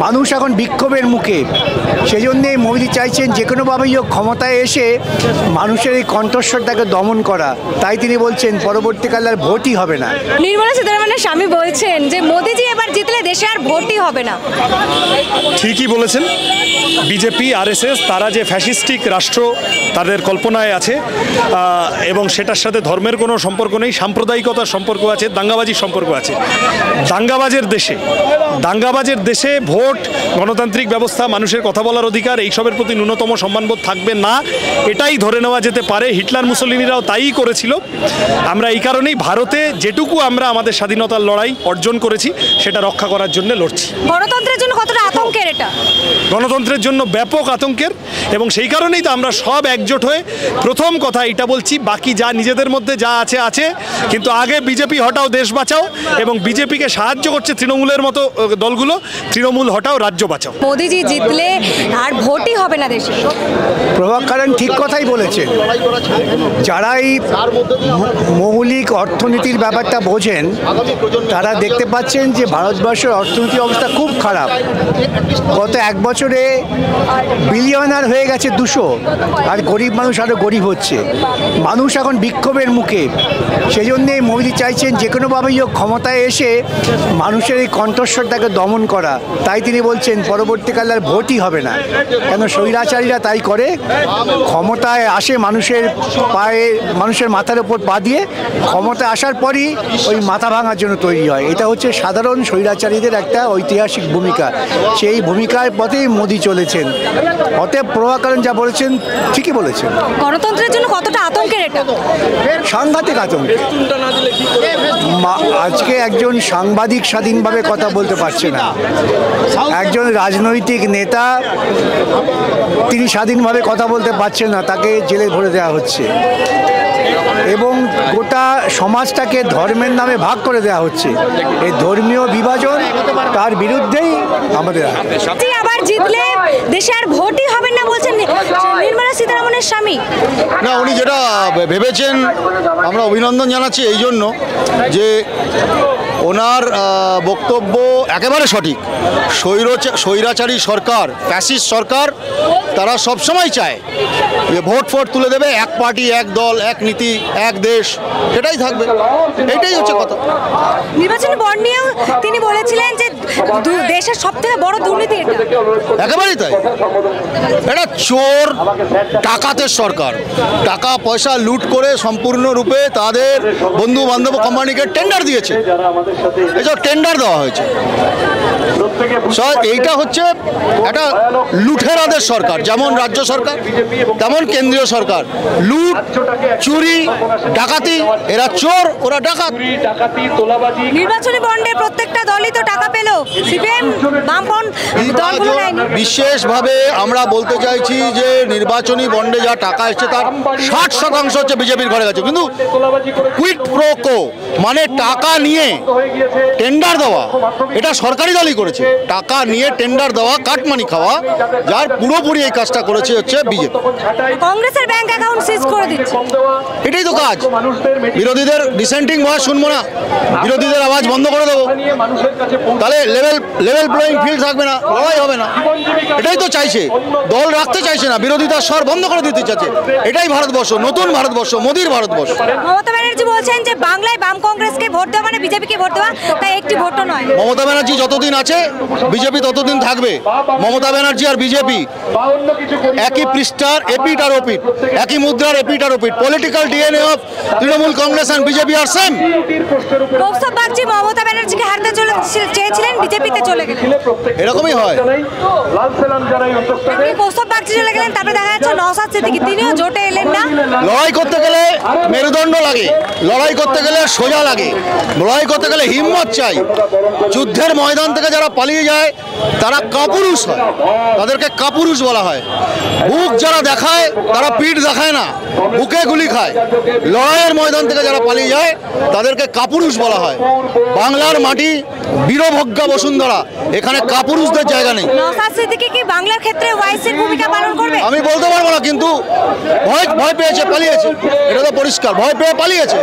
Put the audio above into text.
মানুষ এখন বিক্ষোভের মুখে, সেজন্যই মোদি চাইছেন যে কোনোভাবেই হোক ক্ষমতায় এসে মানুষের এই কণ্ঠস্বরটাকে দমন করা। তাই তিনি বলছেন পরবর্তীকালে আর ভোটই হবে না। নির্মলা সীতারামনের স্বামী বলছেন যে মোদিজি এবার জিতলে দেশে আর ভোটই হবে না। ঠিকই বলেছেন। বিজেপি আরএসএস তারা যে ফ্যাসিস্টিক রাষ্ট্র তাদের কল্পনায় আছে, এবং সেটার সাথে ধর্মের কোনো সম্পর্ক নেই, সাম্প্রদায়িকতার সম্পর্ক আছে, দাঙ্গাবাজির সম্পর্ক আছে। দাঙ্গাবাজের দেশে ভোট, গণতান্ত্রিক ব্যবস্থা, মানুষের কথা বলার অধিকার, এইসবের প্রতি ন্যূনতম সম্মানবোধ থাকবে না, এটাই ধরে নেওয়া যেতে পারে। হিটলার মুসলিনিরাও তাই করেছিল। আমরা এই কারণেই ভারতে যেটুকু আমরা আমাদের স্বাধীনতার লড়াই অর্জন করেছি সেটা রক্ষা করার জন্য লড়ছি। গণতন্ত্রের জন্য কতটা আতঙ্কের এটা? গণতন্ত্রের জন্য ব্যাপক আতঙ্কের, এবং সেই কারণেই তো আমরা সব একজোট হয়ে প্রথম কথা এটা বলছি, বাকি যা নিজেদের মধ্যে যা আছে আছে, কিন্তু আগে বিজেপি হটাও, দেশ বাঁচাও, এবং বিজেপিকে সাহায্য করছে তৃণমূলের মতো দলগুলো, তৃণমূল হটাও, রাজ্য বাঁচাও। মোদিজি জিতলে আর ভোটই হবে না দেশে। প্রভাকরণ ঠিক কথাই বলেছেন। যারা এই মৌলিক অর্থনীতির ব্যাপারটা বোঝেন তারা দেখতে পাচ্ছেন যে ভারতবর্ষের অর্থনৈতিক অবস্থা খুব খারাপ। গত এক বছরে বিলিয়নার হয়ে গেছে 200, আর গরিব মানুষ আরও গরিব হচ্ছে। মানুষ এখন বিক্ষোভের মুখে, সেজন্যই মোদি চাইছেন যে কোনোভাবেই হোক ক্ষমতায় এসে মানুষের এই কণ্ঠস্বরটাকে দমন করা। তাই তিনি বলছেন পরবর্তীকালে আর ভোটই হবে না। কেন স্বৈরাচারীরা তাই করে, ক্ষমতায় আসে মানুষের পায়ে, মানুষের মাথার উপর পা দিয়ে, ক্ষমতায় আসার পরই ওই মাথা ভাঙার জন্য তৈরি হয়। এটা হচ্ছে সাধারণ স্বৈরাচারীদের একটা ঐতিহাসিক ভূমিকা। সেই ভূমিকার পথেই মোদি চলেছেন। অতএব প্রভাকরণ যা বলেছেন ঠিকই বলেছেন। গণতন্ত্রের জন্য কতটা আতঙ্কের এটা? সাংঘাতিক আতঙ্ক। আজকে একজন সাংবাদিক স্বাধীনভাবে কথা বলতে পারছে না, একজন রাজনৈতিক নেতা তিনি স্বাধীনভাবে কথা বলতে পারছেন না, তাকে জেলে ভরে দেওয়া হচ্ছে, এবং গোটা সমাজটাকে ধর্মের নামে ভাগ করে দেওয়া হচ্ছে। এই ধর্মীয় বিভাজন, তার বিরুদ্ধেই আমাদের। আবার জিতলে দেশে আর ভোটই হবে না বলছেন নির্মলা সীতারামনের স্বামী। না, উনি যেটা ভেবেছেন আমরা অভিনন্দন জানাচ্ছি এই জন্য যে ওনার বক্তব্য একেবারে সঠিক। স্বৈরাচারী সরকার, ফ্যাসিস্ট সরকার, তারা সবসময় চায় যে ভোট তুলে দেবে, এক পার্টি, এক দল, এক নীতি, এক দেশ, এটাই থাকবে। এটাই হচ্ছে কথা। নির্বাচনী বন্ড নিয়েও তিনি বলেছিলেন যে দেশের সবথেকে বড় দুর্নীতি এটা। একেবারেই তাই। এটা চোর ডাকাতের সরকার, টাকা পয়সা লুট করে সম্পূর্ণরূপে তাদের বন্ধু বান্ধব কোম্পানিকে টেন্ডার দিয়েছে, এসব টেন্ডার দেওয়া হয়েছে। এইটা হচ্ছে একটা লুঠেরাদের সরকার, যেমন রাজ্য সরকার তেমন কেন্দ্রীয় সরকার। লুট, চুরি, ডাকাতি, এরা চোর, ওরা ডাকাত। নির্বাচনী বন্ডে প্রত্যেকটা দলই তো টাকা পেল, সিপিএম, বামফ্রন্ট দলগুলো নেয়নি। বিশেষভাবে আমরা বলতে চাইছি যে নির্বাচনী বন্ডে যা টাকা এসছে তার 60% হচ্ছে বিজেপির ঘরে গেছে। কিন্তু কুইট প্রো কো মানে টাকা নিয়ে টেন্ডার দেওয়া, এটা সরকারি দলই করেছে। টাকা নিয়ে টেন্ডার দেওয়া, কাটমানি খাওয়া, যার পুরোপুরি এই কাজটা করেছে হচ্ছে বিজেপি। কংগ্রেসের ব্যাংক অ্যাকাউন্ট সিজ করে দিচ্ছে, এটাই তো কাজ। বিরোধীদের ডিসেন্টিং ভয়েস শুনবো না, বিরোধীদের আওয়াজ বন্ধ করে দেবো, তাহলে লেভেল প্লেইং ফিল্ড থাকবে না, লড়াই হবে না। এটাই তো চাইছে, দল রাখতে চাইছে না, বিরোধিতার স্বর বন্ধ করে দিতে চাইছে। এটাই ভারতবর্ষ, নতুন ভারতবর্ষ, মোদির ভারতবর্ষ। মমতা ব্যানার্জি বলছেন যে বাংলায় বাম কংগ্রেসকে ভোট দেওয়া মানে বিজেপিকে ভোট দেওয়া, তাই একটি ভোটও নয়। মমতা ব্যানার্জি যতদিন আছে বিজেপি ততদিন থাকবে। মমতা ব্যানার্জি আর বিজেপি একই পৃষ্ঠার এপিট আর ওপিট, একই মুদ্রার এপিট আর ওপিট। Political DNA of Trinamool Congress and BJP আর সেম। কৌস্তব বাগচি মমতা ব্যানার্জিকে হারতে চেয়েছিলেন, বিজেপিতে চলে গেলেন। এরকমই হয়। কৌস্তব বাগচি চলে গেলেন, তারপরে দেখা যাচ্ছে নওশাদ সিদ্দিকী, তিনিও জোটে এলেন না। লড়াই করতে গেলে মেরুদণ্ড লাগে, লড়াই করতে গেলে সোজা লাগে, লড়াই করতে গেলে হিম্মত চাই। যুদ্ধের ময়দান থেকে যারা পালিয়ে যায় তারা কাপুরুষ হয়, তাদেরকে কাপুরুষ বলা হয়। বুক যারা দেখায় তারা পিঠ দেখায় না, বুকে গুলি খায়। লড়াইয়ের ময়দান থেকে যারা পালিয়ে যায় তাদেরকে কাপুরুষ বলা হয়। বাংলার মাটি বীরভোগ্যা বসুন্ধরা, এখানে কাপুরুষদের জায়গা নেই। নওশাদ সিদ্দিকী কি বাংলার ক্ষেত্রে ওয়াইসির ভূমিকা পালন করবে? আমি বলতে পারবো না, কিন্তু ভয় পেয়েছে, পালিয়েছে, এটা তো পরিষ্কার, ভয় পেয়ে পালিয়েছে।